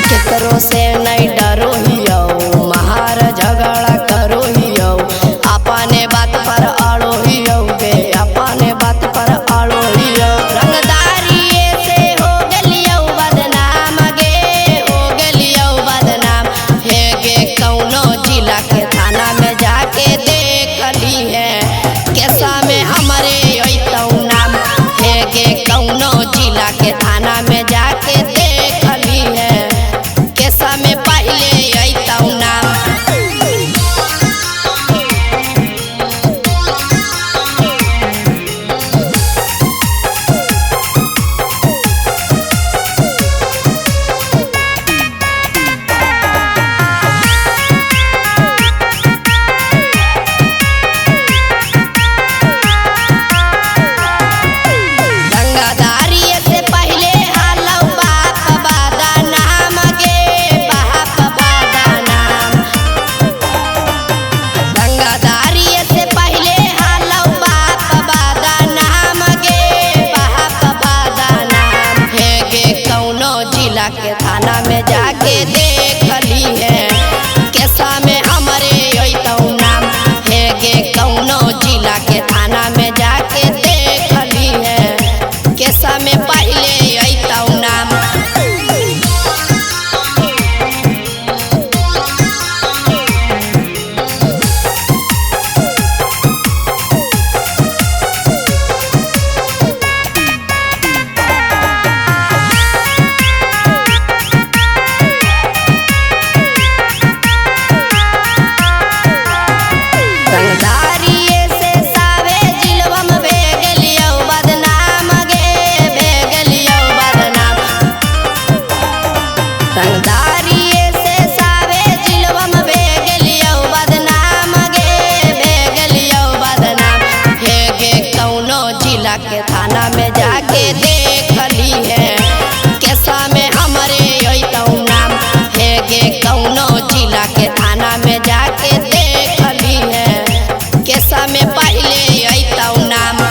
केकरो से नहीं डरो हियो, महार झगड़ा करो हियो, अपने बात पर अड़ो हियो गे, अपने बात पर अड़ो हियो। रंगदारी से हो गलियो बदनाम गे, हो गलियो बदनाम हे गे। कौनो जिला के थाना में जाके देख ली है, कैसा में हमारे अइतौ नाम हे गे। कौनो जिला के थाना में जाके देख ली है, कैसा में पहले अइतौ नाम। के थाना में जाके देख ली है, कैसा में हमारे अइतौ नाम हे गे। कौनो जिला के थाना में जाके देख ली है, कैसा में पहले अइतौ नाम। के थाना में जाके देख ली है, कैसा में हमारे अइतौ नाम हे गे। कौनो जिला के थाना में जाके देख ली है, कैसा में पहले अइतौ नाम।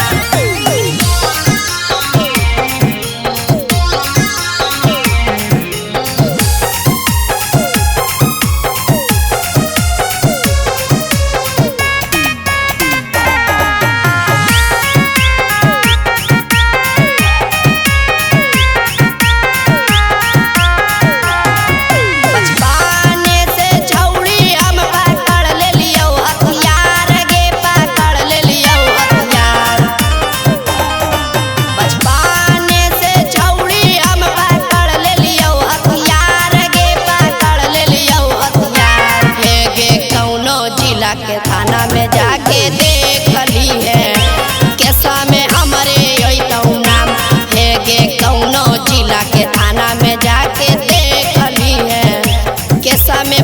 के थाना में जाके देख ली है, कैसा में हमारे अइतौ नाम हे गे। कौनो जिला के थाना में जाके देख ली है, कैसा में